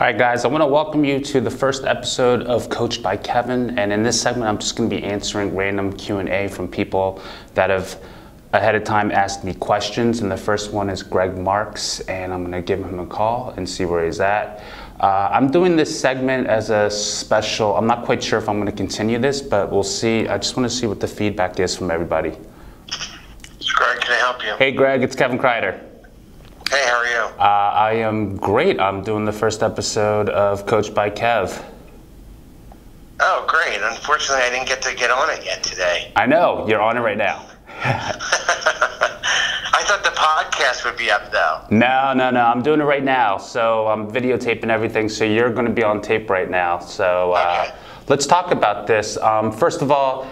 All right, guys, I want to welcome you to the first episode of Coached by Kevin. And in this segment, I'm just going to be answering random Q&A from people that have ahead of time asked me questions. And the first one is Greg Marks, and I'm going to give him a call and see where he's at. I'm doing this segment as a special. I'm not quite sure if I'm going to continue this, but we'll see. I just want to see what the feedback is from everybody. Greg, can I help you? Hey, Greg, it's Kevin Kreider. Hey, how are you? I am great. I'm doing the first episode of Coached by Kev. Oh, great. Unfortunately, I didn't get to get on it yet today. I know. You're on it right now. I thought the podcast would be up, though. No. I'm doing it right now. So I'm videotaping everything. So you're going to be on tape right now. So Okay. Let's talk about this. First of all,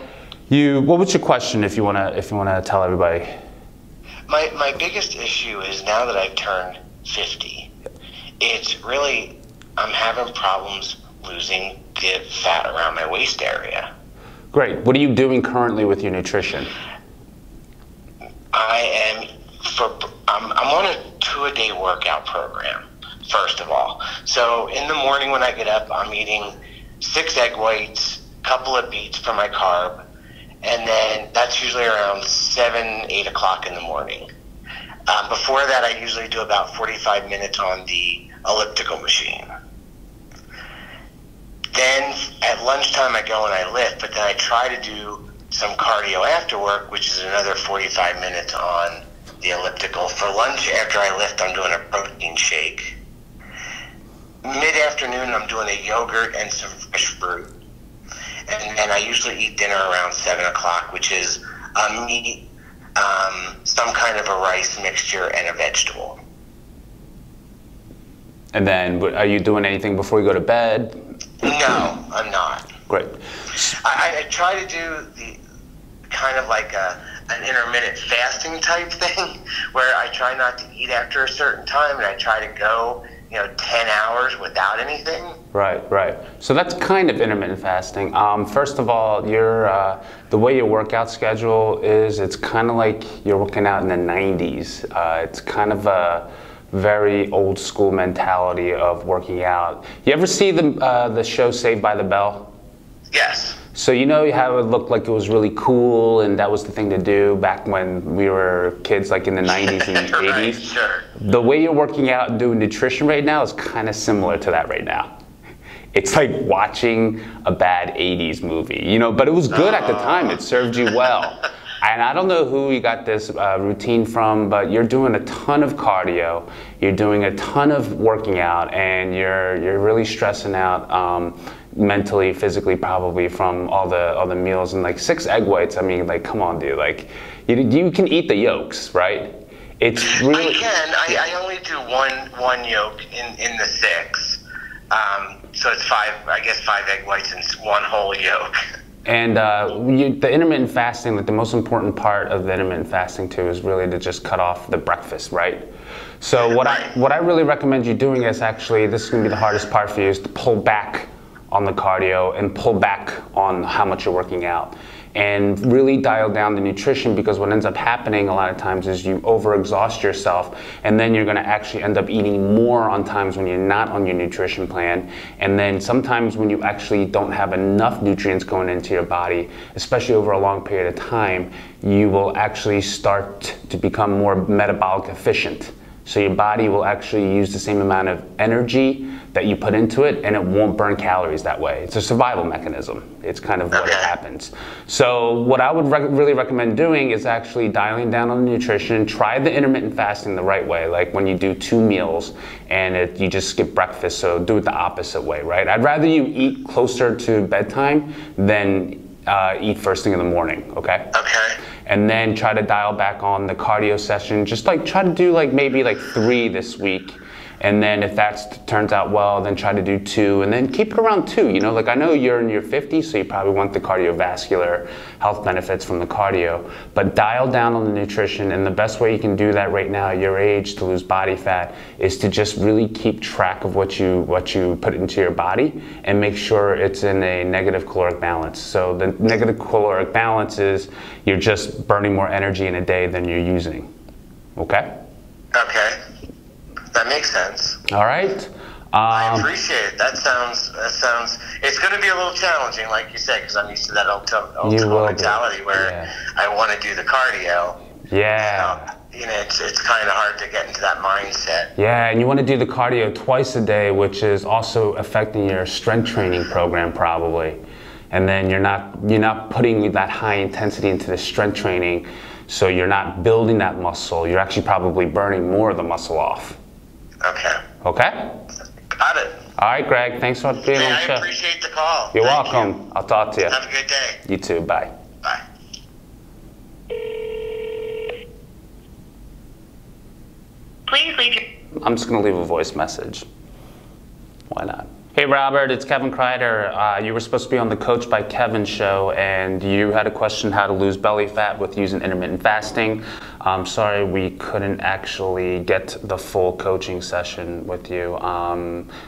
what was your question? If you want to tell everybody. My biggest issue is now that I've turned 50, it's really, I'm having problems losing the fat around my waist area. Great. What are you doing currently with your nutrition? I'm on a 2-a-day workout program, first of all. So in the morning when I get up, I'm eating 6 egg whites, a couple of beets for my carb, and then that's usually around 7, 8 o'clock in the morning. Before that, I usually do about 45 minutes on the elliptical machine. Then at lunchtime, I go and I lift, but then I try to do some cardio after work, which is another 45 minutes on the elliptical. For lunch, after I lift, I'm doing a protein shake. Mid-afternoon, I'm doing a yogurt and some fresh fruit. And then I usually eat dinner around 7 o'clock, which is meat, some kind of a rice mixture, and a vegetable. And then are you doing anything before you go to bed? No, I'm not. Great. I try to do the kind of like an intermittent fasting type thing, where I try not to eat after a certain time, and I try to go 10 hours without anything. Right. So that's kind of intermittent fasting. First of all, the way your workout schedule is, it's kind of like you're working out in the 90s. It's kind of a very old school mentality of working out. You ever see the show Saved by the Bell? Yes. So you know how it looked like it was really cool, and that was the thing to do back when we were kids, like in the 90s and 80s? Right, sure. The way you're working out and doing nutrition right now is kind of similar to that right now. It's like watching a bad 80s movie, but it was good at the time. It served you well. And I don't know who you got this routine from, but you're doing a ton of cardio, you're doing a ton of working out, and you're really stressing out mentally, physically, probably from all the meals. And like 6 egg whites, I mean, like, come on, dude. Like, you can eat the yolks, right? It's really. I can. I only do one yolk in the 6. So it's 5 egg whites and 1 whole yolk. And the intermittent fasting, like the most important part of the intermittent fasting too, is really to just cut off the breakfast, right? So what I really recommend you doing is actually, this is going to be the hardest part for you, is to pull back on the cardio and pull back on how much you're working out. And really dial down the nutrition, because what ends up happening a lot of times is you overexhaust yourself, and then you're going to actually end up eating more on times when you're not on your nutrition plan. And then sometimes when you actually don't have enough nutrients going into your body, especially over a long period of time, you will actually start to become more metabolic efficient. So your body will actually use the same amount of energy that you put into it, and it won't burn calories that way. It's a survival mechanism. It's kind of what happens. So what I would really recommend doing is actually dialing down on the nutrition. Try the intermittent fasting the right way, like when you do 2 meals and you just skip breakfast, so do it the opposite way, right? I'd rather you eat closer to bedtime than eat first thing in the morning, okay? Okay. And then try to dial back on the cardio session. Just like try to do maybe 3 this week. And then if that turns out well, then try to do 2, and then keep it around 2. Like I know you're in your 50s, so you probably want the cardiovascular health benefits from the cardio, but dial down on the nutrition. And the best way you can do that right now at your age to lose body fat is to just really keep track of what you put into your body and make sure it's in a negative caloric balance. So the negative caloric balance is you're just burning more energy in a day than you're using. Okay? Okay. That makes sense. All right. I appreciate it. That sounds, it's going to be a little challenging, like you said, because I'm used to that old mentality where I want to do the cardio. Yeah. You know, it's kind of hard to get into that mindset. Yeah, and you want to do the cardio twice a day, which is also affecting your strength training program probably. And then you're not putting that high intensity into the strength training, so you're not building that muscle. You're actually probably burning more of the muscle off. Okay. Okay? Got it. All right, Greg. Thanks for being on the show. I appreciate the call. You're welcome. I'll talk to you. Have a good day. You too. Bye. Bye. Please leave your... I'm just going to leave a voice message. Why not? Hey Robert, it's Kevin Kreider. You were supposed to be on the Coach by Kevin show, and you had a question how to lose belly fat with using intermittent fasting. I'm sorry we couldn't actually get the full coaching session with you.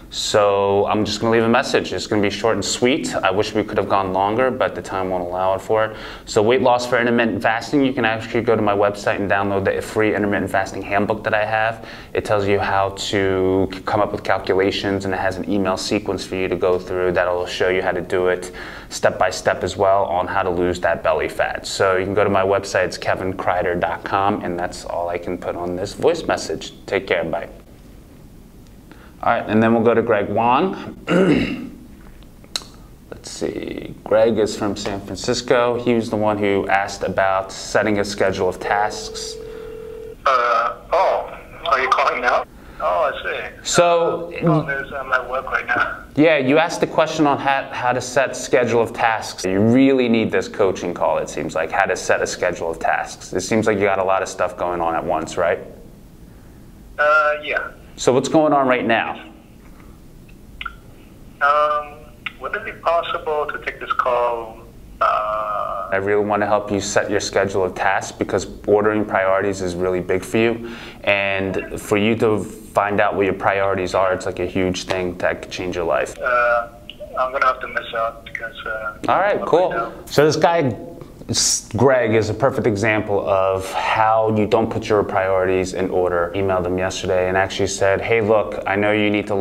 So I'm just going to leave a message. It's going to be short and sweet. I wish we could have gone longer, but the time won't allow it for it. So weight loss for intermittent fasting, you can actually go to my website and download the free intermittent fasting handbook that I have. It tells you how to come up with calculations, and it has an email sequence for you to go through that'll show you how to do it step by step as well on how to lose that belly fat. So you can go to my website, it's kevinkreider.com, and that's all I can put on this voice message. Take care, bye. All right, and then we'll go to Greg Wong. Let's see, Greg is from San Francisco. He was the one who asked about setting a schedule of tasks. Are you calling now? Oh, I see. So, I'm at work right now. yeah, you asked the question on how to set schedule of tasks. You really need this coaching call, it seems like, how to set a schedule of tasks. It seems like you got a lot of stuff going on at once, right? Yeah. So what's going on right now? Would it be possible to take this call? I really want to help you set your schedule of tasks because ordering priorities is really big for you. And for you to find out what your priorities are, it's like a huge thing that could change your life. I'm going to have to miss out because... All right, cool. So this guy, Greg, is a perfect example of how you don't put your priorities in order. Emailed him yesterday and actually said, hey, look, I know you need to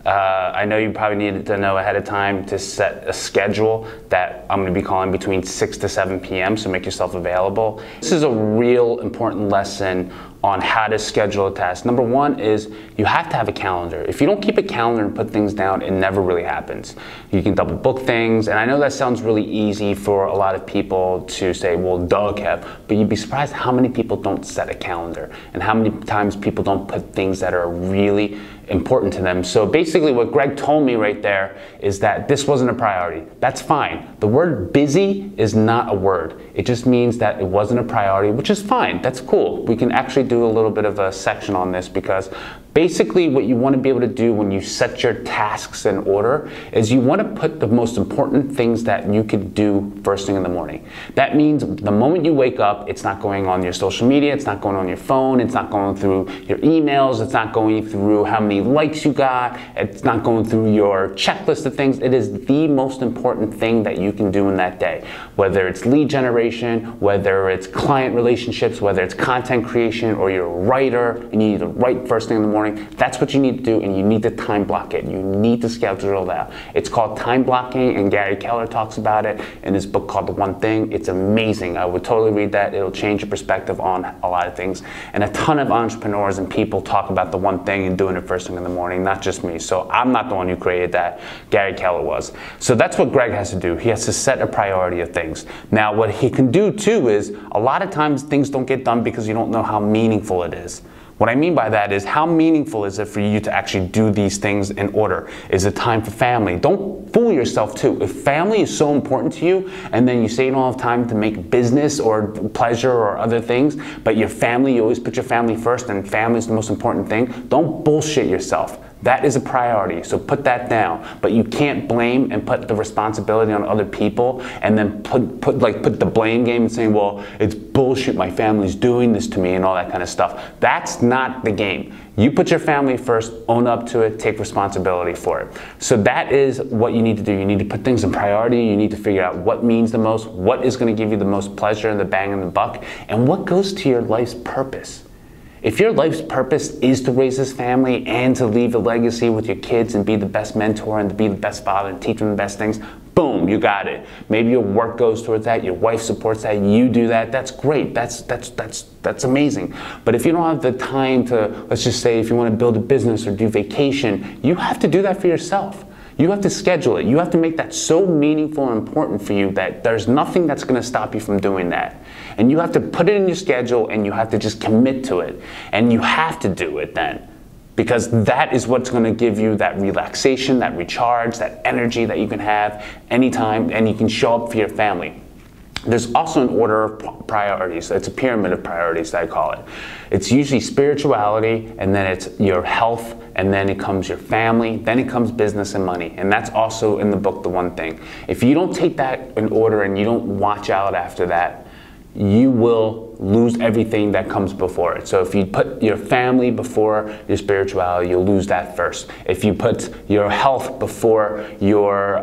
I know you probably needed to know ahead of time to set a schedule that I'm going to be calling between 6 to 7 p.m. so make yourself available. This is a real important lesson on how to schedule a task. Number one is you have to have a calendar. If you don't keep a calendar and put things down, it never really happens. You can double book things, and I know that sounds really easy for a lot of people to say, well, duh, Kev, but you'd be surprised how many people don't set a calendar and how many times people don't put things that are really important to them. So basically what Greg told me right there is that this wasn't a priority. That's fine. The word busy is not a word. It just means that it wasn't a priority, which is fine. That's cool. We can actually do a little bit of a section on this because basically what you want to be able to do when you set your tasks in order is you want to put the most important things that you could do first thing in the morning. That means the moment you wake up, it's not going on your social media, it's not going on your phone, it's not going through your emails, it's not going through how many likes you got, it's not going through your checklist of things. It is the most important thing that you can do in that day. Whether it's lead generation, whether it's client relationships, whether it's content creation, or you're a writer and you need to write first thing in the morning, that's what you need to do, and you need to time block it. You need to schedule it out. It's called time blocking, and Gary Keller talks about it in his book called The One Thing. It's amazing. I would totally read that. It'll change your perspective on a lot of things. And a ton of entrepreneurs and people talk about the one thing and doing it first thing in the morning, not just me. So I'm not the one who created that. Gary Keller was. So that's what Greg has to do. He has to set a priority of things. Now, what he can do too is a lot of times things don't get done because you don't know how meaningful it is. What I mean by that is how meaningful is it for you to actually do these things in order? Is it time for family? Don't fool yourself too. If family is so important to you and then you say you don't have time to make business or pleasure or other things, but your family, you always put your family first and family is the most important thing, don't bullshit yourself. That is a priority, so put that down. But you can't blame and put the responsibility on other people and then put the blame game and saying, well, it's bullshit, my family's doing this to me and all that kind of stuff. That's not the game. You put your family first, own up to it, take responsibility for it. So that is what you need to do. You need to put things in priority. You need to figure out what means the most, what is going to give you the most pleasure and the bang in the buck, and what goes to your life's purpose. If your life's purpose is to raise this family and to leave a legacy with your kids and be the best mentor and to be the best father and teach them the best things, boom, you got it. Maybe your work goes towards that, your wife supports that, you do that, that's great, that's amazing. But if you don't have the time to, let's just say if you want to build a business or do vacation, you have to do that for yourself. You have to schedule it. You have to make that so meaningful and important for you that there's nothing that's going to stop you from doing that. And you have to put it in your schedule and you have to just commit to it. And you have to do it then. Because that is what's going to give you that relaxation, that recharge, that energy that you can have anytime and you can show up for your family. There's also an order of priorities. It's a pyramid of priorities that I call it. It's usually spirituality, and then it's your health, and then it comes your family, then it comes business and money. And that's also in the book, The One Thing. If you don't take that in order and you don't watch out after that, you will lose everything that comes before it. So if you put your family before your spirituality, you'll lose that first. If you put your health before your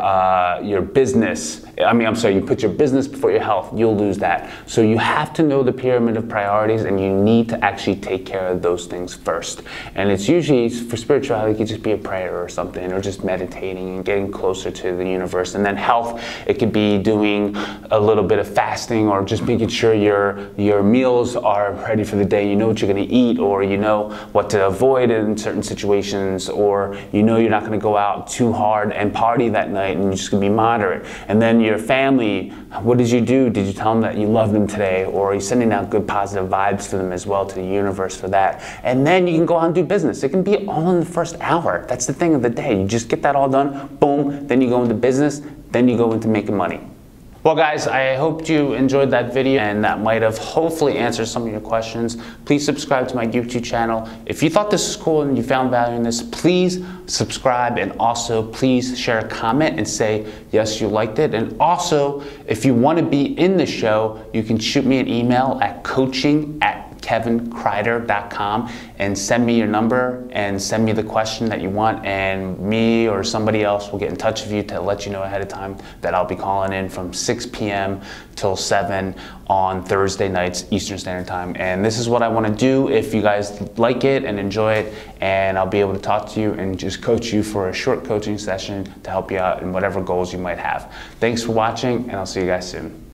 business, you put your business before your health, you'll lose that. So you have to know the pyramid of priorities and you need to actually take care of those things first. And it's usually, for spirituality, it could just be a prayer or something, or just meditating and getting closer to the universe. And then health, it could be doing a little bit of fasting or just making sure your meals are ready for the day. You know what you're going to eat, or you know what to avoid in certain situations, or you know you're not going to go out too hard and party that night and you're just going to be moderate. And then your family, what did you do? Did you tell them that you love them today? Or are you sending out good positive vibes to them as well, to the universe for that? And then you can go out and do business. It can be all in the first hour. That's the thing of the day. You just get that all done, boom, then you go into business, then you go into making money. Well guys, I hope you enjoyed that video and that might have hopefully answered some of your questions. Please subscribe to my YouTube channel. If you thought this was cool and you found value in this, please subscribe, and also please share a comment and say yes, you liked it. And also, if you want to be in the show, you can shoot me an email at coaching@kevinkreider.com and send me your number and send me the question that you want, and me or somebody else will get in touch with you to let you know ahead of time that I'll be calling in from 6 p.m. till 7 on Thursday nights Eastern Standard Time. And this is what I want to do if you guys like it and enjoy it, and I'll be able to talk to you and just coach you for a short coaching session to help you out in whatever goals you might have. Thanks for watching, and I'll see you guys soon.